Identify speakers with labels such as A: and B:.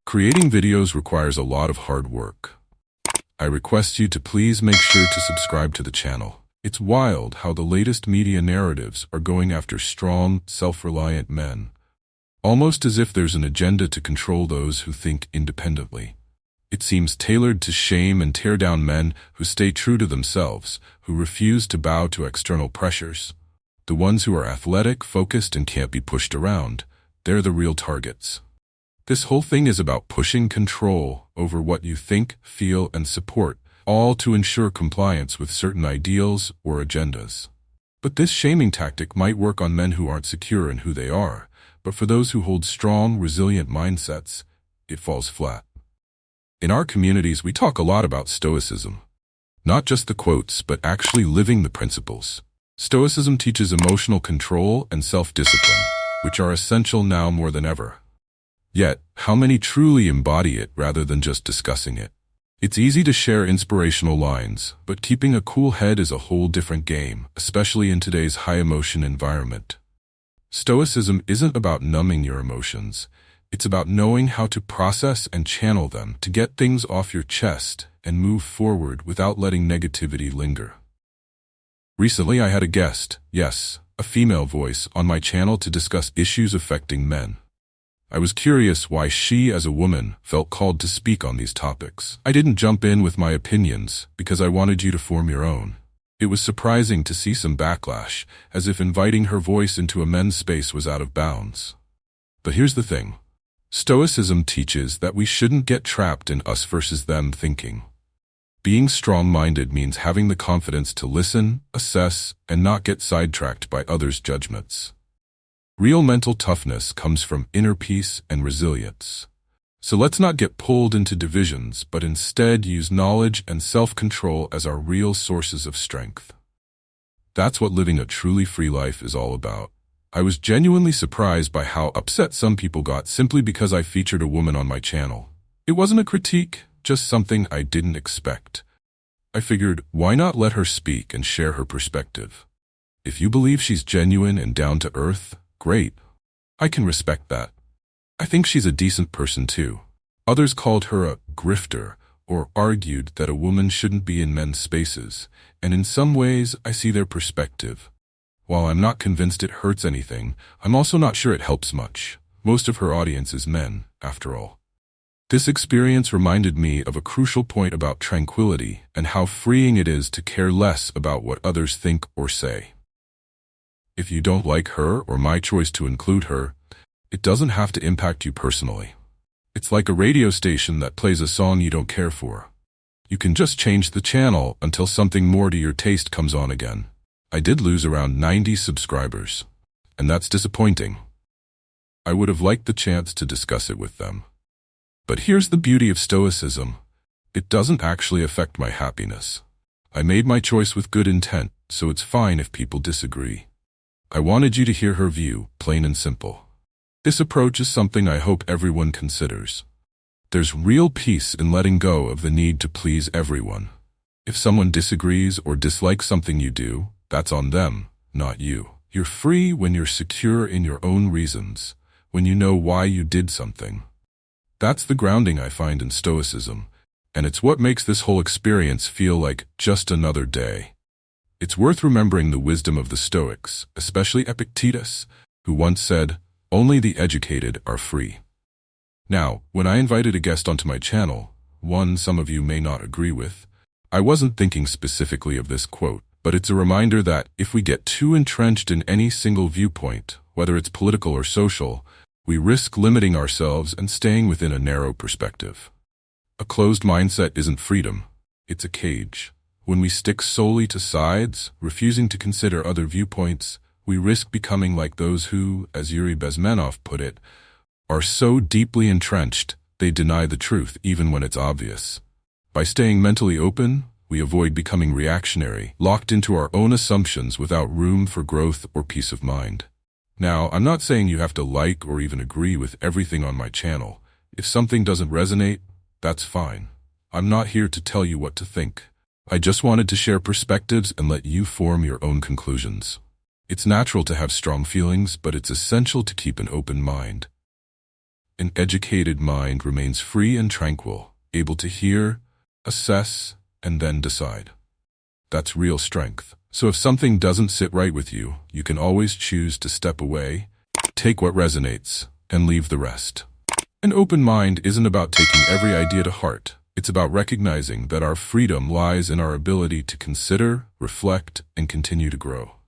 A: Creating videos requires a lot of hard work. I request you to please make sure to subscribe to the channel. It's wild how the latest media narratives are going after strong, self-reliant men, almost as if there's an agenda to control those who think independently. It seems tailored to shame and tear down men who stay true to themselves, who refuse to bow to external pressures. The ones who are athletic, focused, and can't be pushed around, they're the real targets. This whole thing is about pushing control over what you think, feel, and support, all to ensure compliance with certain ideals or agendas. But this shaming tactic might work on men who aren't secure in who they are, but for those who hold strong, resilient mindsets, it falls flat. In our communities, we talk a lot about stoicism. Not just the quotes, but actually living the principles. Stoicism teaches emotional control and self-discipline, which are essential now more than ever. Yet, how many truly embody it rather than just discussing it? It's easy to share inspirational lines, but keeping a cool head is a whole different game, especially in today's high-emotion environment. Stoicism isn't about numbing your emotions. It's about knowing how to process and channel them to get things off your chest and move forward without letting negativity linger. Recently, I had a guest, yes, a female voice, on my channel to discuss issues affecting men. I was curious why she, as a woman, felt called to speak on these topics. I didn't jump in with my opinions because I wanted you to form your own. It was surprising to see some backlash, as if inviting her voice into a men's space was out of bounds. But here's the thing. Stoicism teaches that we shouldn't get trapped in us versus them thinking. Being strong-minded means having the confidence to listen, assess, and not get sidetracked by others' judgments. Real mental toughness comes from inner peace and resilience. So let's not get pulled into divisions, but instead use knowledge and self-control as our real sources of strength. That's what living a truly free life is all about. I was genuinely surprised by how upset some people got simply because I featured a woman on my channel. It wasn't a critique, just something I didn't expect. I figured, why not let her speak and share her perspective? If you believe she's genuine and down to earth, great. I can respect that. I think she's a decent person too. Others called her a grifter or argued that a woman shouldn't be in men's spaces, and in some ways I see their perspective. While I'm not convinced it hurts anything, I'm also not sure it helps much. Most of her audience is men, after all. This experience reminded me of a crucial point about tranquility and how freeing it is to care less about what others think or say. If you don't like her or my choice to include her, it doesn't have to impact you personally. It's like a radio station that plays a song you don't care for. You can just change the channel until something more to your taste comes on again. I did lose around 90 subscribers, and that's disappointing. I would have liked the chance to discuss it with them. But here's the beauty of Stoicism. It doesn't actually affect my happiness. I made my choice with good intent, so it's fine if people disagree. I wanted you to hear her view, plain and simple. This approach is something I hope everyone considers. There's real peace in letting go of the need to please everyone. If someone disagrees or dislikes something you do, that's on them, not you. You're free when you're secure in your own reasons, when you know why you did something. That's the grounding I find in Stoicism, and it's what makes this whole experience feel like just another day. It's worth remembering the wisdom of the Stoics, especially Epictetus, who once said, "Only the educated are free." Now, when I invited a guest onto my channel, one some of you may not agree with, I wasn't thinking specifically of this quote, but it's a reminder that if we get too entrenched in any single viewpoint, whether it's political or social, we risk limiting ourselves and staying within a narrow perspective. A closed mindset isn't freedom, it's a cage. When we stick solely to sides, refusing to consider other viewpoints, we risk becoming like those who, as Yuri Bezmenov put it, are so deeply entrenched they deny the truth even when it's obvious. By staying mentally open, we avoid becoming reactionary, locked into our own assumptions without room for growth or peace of mind. Now, I'm not saying you have to like or even agree with everything on my channel. If something doesn't resonate, that's fine. I'm not here to tell you what to think. I just wanted to share perspectives and let you form your own conclusions. It's natural to have strong feelings, but it's essential to keep an open mind. An educated mind remains free and tranquil, able to hear, assess, and then decide. That's real strength. So if something doesn't sit right with you, you can always choose to step away, take what resonates, and leave the rest. An open mind isn't about taking every idea to heart. It's about recognizing that our freedom lies in our ability to consider, reflect, and continue to grow.